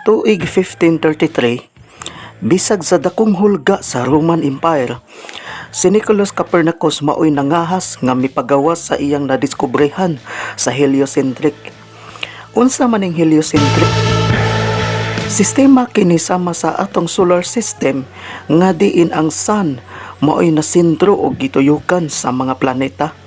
Tuig 1533, bisag sa dakong hulga sa Roman Empire, si Nicholas Copernicus maoy nangahas nga mipagawas sa iyang nadiskobrehan sa heliocentric. Unsa man ning heliocentric? Sistema kini sama sa atong solar system nga diin ang sun maoy na sentro og gituyukan sa mga planeta.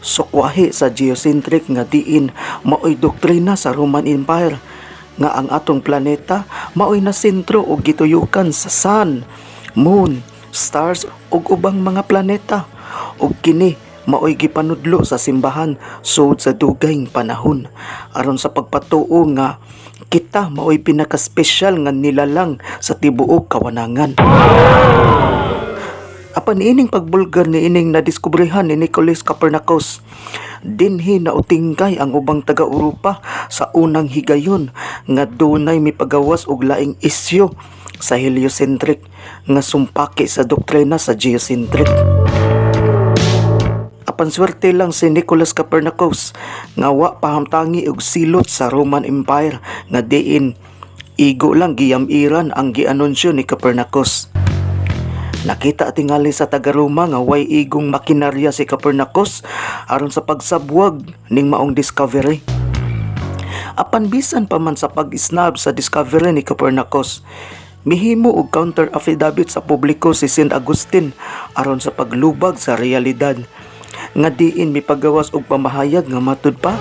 Sukwahi sa geocentric nga diin maoy doktrina sa Roman Empire nga ang atong planeta maoy na sentro og gituyukan sa sun, moon, stars ug ubang mga planeta, ug kini maoy gipanudlo sa simbahan sud sa dugayng panahon aron sa pagpatuo nga kita maoy pinaka-special nga nilalang sa tibuok kawanangan. Apan ining pagbulgar ni ining nadiskobrehan ni Nicholas Copernicus, dinhi nautingkay ang ubang taga-Europa sa unang higayon nga dunay mipagawas og laing isyu sa heliocentric nga sumpaki sa doktrina sa geocentric. Apan swerte lang si Nicholas Copernicus nga wa pahamtangi og silot sa Roman Empire nga diin igo lang giyam-iran ang gianunsyo ni Copernicus. Nakita tingali sa taga-Roma nga way igong makinarya si Copernicus aron sa pagsabwag ning maong discovery. Apan bisan pa man sa pag-isnab sa discovery ni Copernicus, mihimo og counter affidavit sa publiko si Saint Augustine aron sa paglubag sa realidad nga diin mipagawas og pamahayag nga matud pa.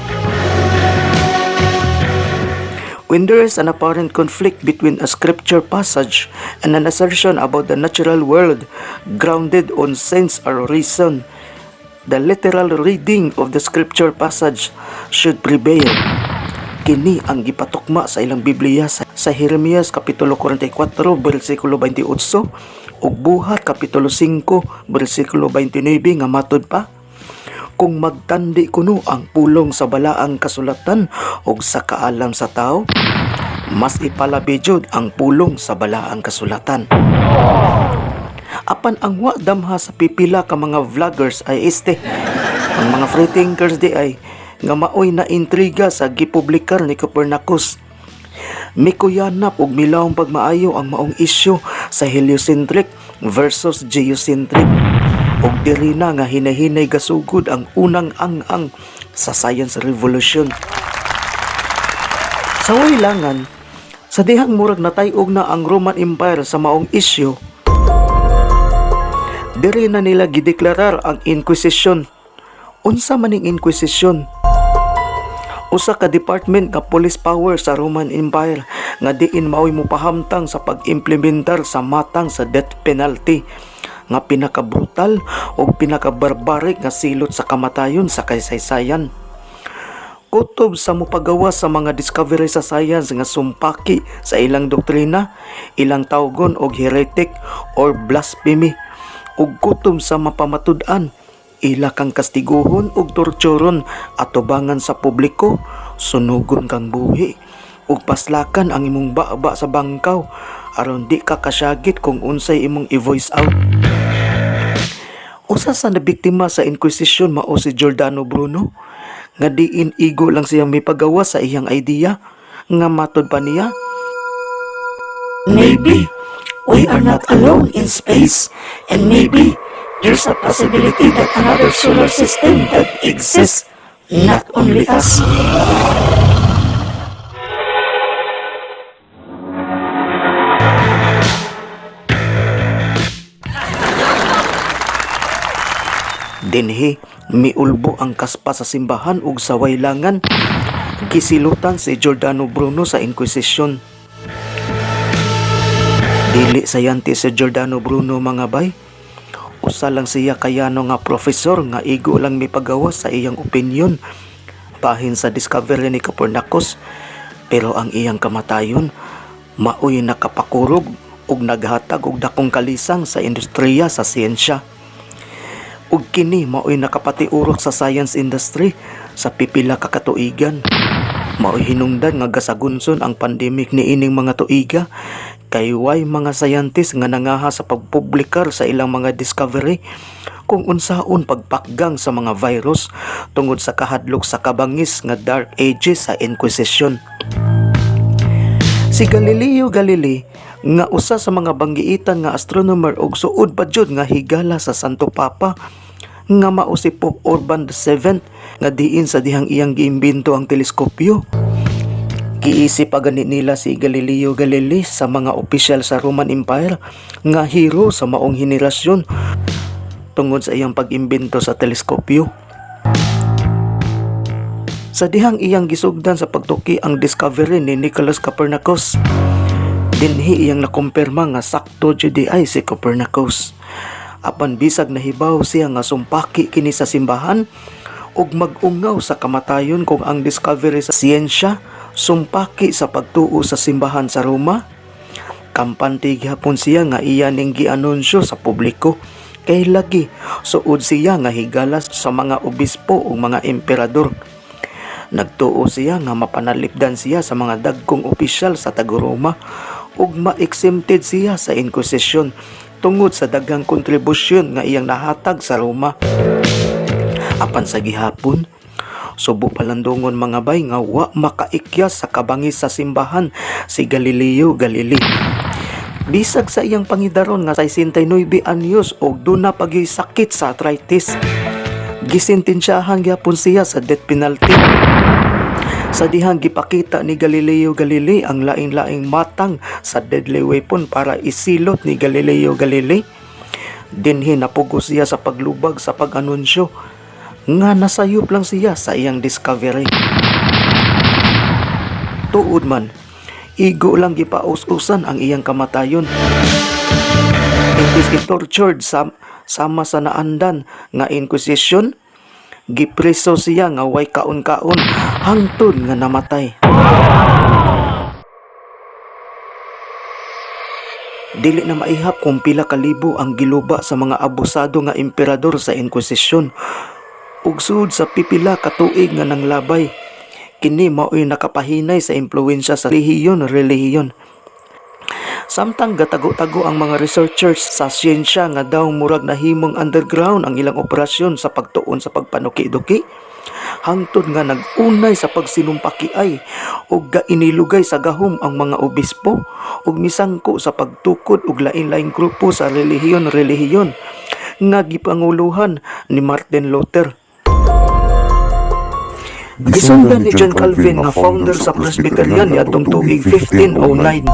When there is an apparent conflict between a scripture passage and an assertion about the natural world grounded on sense or reason, the literal reading of the scripture passage should prevail. Kini ang gipatukma sa ilang Biblia sa Jeremias Kapitulo 44, versikulo 28 ug Buhat Kapitulo 5, versikulo 29 nga matud pa. Kung magtandi kuno ang pulong sa balaang kasulatan ug sa kaalam sa tao, mas ipalabi jud ang pulong sa balaang kasulatan. Apan ang wa damha sa pipila ka mga vloggers ay ang mga free thinkers di ay nga maoy na intriga sa gipublikar ni Copernicus. Mikuyanap og milawong pagmaayo ang maong isyu sa heliocentric versus geocentric. Og diri na nga hinahinay gasugod ang unang ang-ang sa science revolution. Sa wailangan, sa dihang murag natayog na ang Roman Empire sa maong isyu, diri na nila gideklarar ang Inquisition. Unsa man ning Inquisition? Usa ka department nga police power sa Roman Empire nga diin maoy mopahamtang sa pag-implementar sa matang sa death penalty nga pinakabrutal o pinakabarbarik nga silot sa kamatayon sa kasaysayan. Kutob sa mupagawa sa mga discovery sa science nga sumpaki sa ilang doktrina, ilang tawgon og heretic or blasphemy, ug kutob sa mapamatud-an, ila kang kastiguhon ug torturon at tubangan sa publiko, sunugon kang buhi, ug paslakan ang imong baba sa bangkaw aron di ka kasyagit kung unsay imong i-voice out. Usa sa nabiktima sa Inquisition mao si Giordano Bruno nga diin igo lang siyang mipagawa sa iyang idea nga matud pa niya, maybe we are not alone in space, and maybe there's a possibility that another solar system that exists, not only us. dinhi miulbo ang kaspa sa simbahan ug sa wailangan, gisilutan si Giordano Bruno sa Inquisition. Dili sayanti si Giordano Bruno mga bay. Usa lang siya kayano nga profesor nga igo lang mipagawas sa iyang opinyon bahin sa discovery ni Copernicus, pero ang iyang kamatayon maoy nakapakurog ug naghatag og dakong kalisang sa industriya sa siyensya. Ug kini maoy nakapatiurok sa science industry sa pipila ka katuigan. Maoy hinungdan nga gasagunson ang pandemic ni ining mga tuiga kay way mga scientist nga nangaha sa pagpublikar sa ilang mga discovery kung unsaon pagpakgang sa mga virus tungod sa kahadlok sa kabangis nga Dark Ages sa Inquisition. Si Galileo Galilei nga usa sa mga banggiitan nga astronomer ug suod pa jud nga higala sa Santo Papa nga mao si Pope Urban VII nga diin sa dihang iyang giimbento ang teleskopyo. Giisip pa gani nila si Galileo Galilei sa mga opisyal sa Roman Empire nga hero sa maong henerasyon tungod sa iyang pag-imbento sa teleskopyo. Sa dihang iyang gisugdan sa pagtuki ang discovery ni Nicholas Copernicus, dinhi iyang nakumpirma nga sakto jud ay si Copernicus. Apan bisag nahibaw siya nga sumpaki kini sa simbahan ug mag-ungaw sa kamatayon kung ang discovery sa siyensya sumpaki sa pagtuo sa simbahan sa Roma. Kampante gihapon siya nga iya ning gianunsyo sa publiko kay lagi suod siya nga higala sa mga obispo ug mga emperador. Nagtuo siya nga mapanalipdan siya sa mga dagkong opisyal sa Taga-Roma ug ma-exempted siya sa Inquisition tungod sa daghang kontribusyon nga iyang nahatag sa Roma. Apan sa gihapon, subo palandungon mga bay nga wa makaikyas sa kabangis sa simbahan si Galileo Galilei. Bisag sa iyang pangidaron nga 69 anyos ug duna pagisakit sa arthritis, gisentensyahan gyapon siya sa death penalty. Sa dihang gipakita ni Galileo Galilei ang laing-laing matang sa deadly weapon para isilot ni Galileo Galilei, dinhi napugos siya sa paglubag sa pag-anunsyo nga nasayop lang siya sa iyang discovery. Tuod man, igo lang gipaus-usan ang iyang kamatayon. Imbis gi-tortured sama sa naandan nga Inquisition, gipreso siya nga way kaon-kaon hangtod nga namatay. Dili na maihap kung pila kalibo ang giluba sa mga abusado nga emperador sa Inquisition ug sud sa pipila ka tuig nga nanglabay. Kini mao'y nakapahinay sa impluwensya sa relihiyon. Samtang gatago-tago ang mga researchers sa siyensya nga daw murag nahimong underground ang ilang operasyon sa pagtuon sa pagpanuki-duki, hangtod nga nag-unay sa pagsinumpakiay ug gainilugay sa gahom ang mga obispo ug misangko sa pagtukod og lain-laing grupo sa relihiyon nga gipanguluhan ni Martin Luther. Gisundan ni John Calvin nga founder sa Presbyterian niadtong tuig 1509.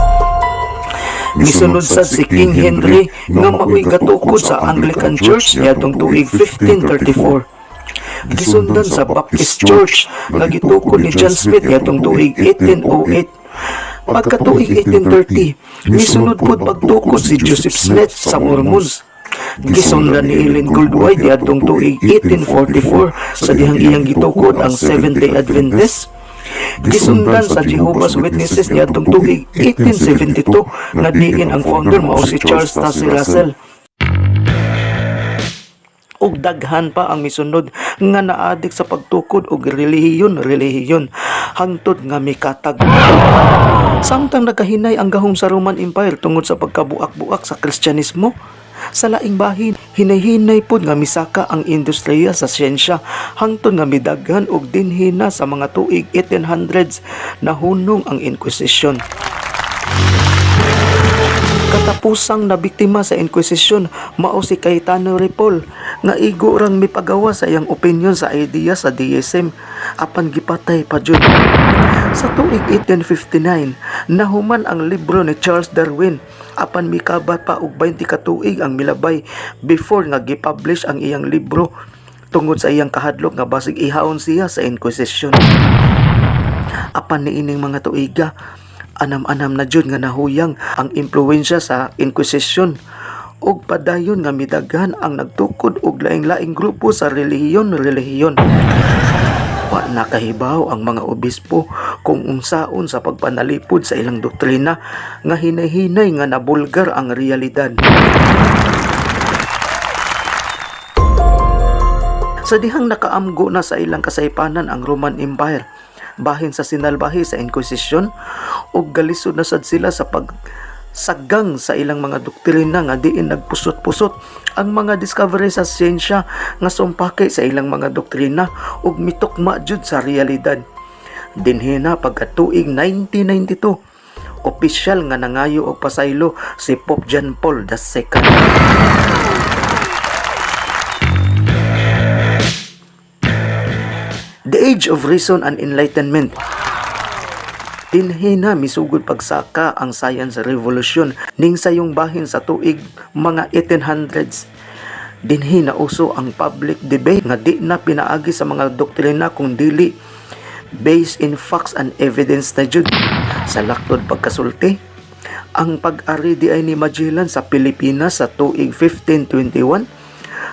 Misunod sad si King Henry nga mao'y gatukod sa Anglican Church niadtong tuig 1534. Gisundan sa Baptist Church nga gitukod ni John Smith niadtong tuig 1808. Pagkatuig 1830, misunod pod pagtukod si Joseph Smith sa Mormons. Gisundan ni Ellen Goldwyn niadtong tuig 1844 sa dihang iyang gitukod ang Seventh-day Adventist. Gisundan sa Jehovah's Witnesses niadtong tuig 1872 nga diin ang founder mao si Charles Taze Russell. Ug daghan pa ang misunod nga naadik sa pagtukod og relihiyon hangtod nga mikatag. Samtang nakahinay ang gahom sa Roman Empire tungod sa pagkabuak-buak sa Kristyanismo, sa laing bahin, hinay-hinay pod nga misaka ang industriya sa siyensya hangtod nga midaghan og dinhi na sa mga tuig 1800s nahunong ang Inquisition. Katapusang nabiktima sa Inquisition mao si Cayetano Ripoll nga igo rang mipagawa sa iyang opinion sa idea sa deism apan gipatay pa jud. Sa tuig 1859 nahuman ang libro ni Charles Darwin apan mikabat pa og 20 ka tuig ang milabay before nga gipublish ang iyang libro tungod sa iyang kahadlok nga basig ihaon siya sa Inquisition. Apan niining mga tuiga, anam-anam na jud nga nahuyang ang impluwensya sa Inquisition ug padayon nga midaghan ang nagtukod og laing-laing grupo sa relihiyon. Wa nakahibaw ang mga obispo kung unsaon sa pagpanalipod sa ilang doktrina nga hinay-hinay nga nabulgar ang realidad. Sa dihang nakaamgo na sa ilang kasaypanan ang Roman Empire, bahin sa sinalbahi sa Inquisition ug galisod na sad sila sa pagsagang sa ilang mga doktrina nga diin nagpusot-pusot ang mga discovery sa siyensya nga sumpake sa ilang mga doktrina ug mitokma jud sa realidad. Dinhi na pagkatuig 1992 opisyal nga nangayo og pasaylo si Pope John Paul II. The Age of Reason and Enlightenment. Dinhi na misugod pagsaka ang science revolution ning sayong bahin sa tuig mga 1800s. Dinhi na uso ang public debate nga di na pinaagi sa mga doktrina kung dili based in facts and evidence na jud. Sa laktod pagkasulti, ang pag-ari di ay ni Magellan sa Pilipinas sa tuig 1521,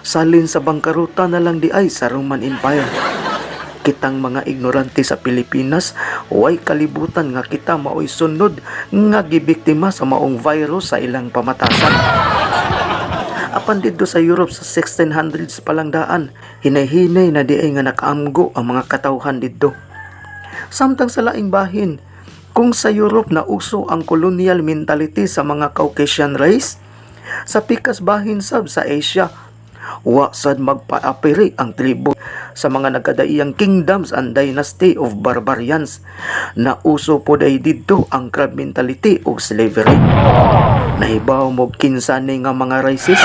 salin sa bangkaruta na lang di ay sa Roman Empire. Kitang mga ignorante sa Pilipinas, way kalibutan nga kita maoy sunod nga gibiktima sa maong virus sa ilang pamatasan. Apan dito sa Europe sa 1600s palang daan, hinay-hinay na diay nga nakaamgo ang mga katawhan dito. Samtang sa laing bahin, kung sa Europe na uso ang colonial mentality sa mga Caucasian race, sa pikas bahin sab sa Asia, wa sad magpaapiri ang tribo sa mga nagkadaiyang kingdoms and dynasty of barbarians na uso po day dito ang crab mentality o slavery. Nahibaw mo kinsani nga mga races,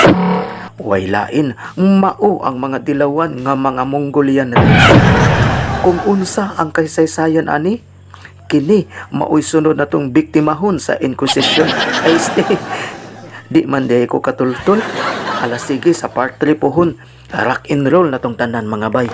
way lain mao ang mga dilawan nga mga Mongolian race. Kung unsa ang kaysaysayan ani, kini maoy sunod na tong biktimahon sa Inquisition. Ay stay, di man di ko katultol. Alas sige sa part 3 pohon, rock and roll na tong tanan mga bay.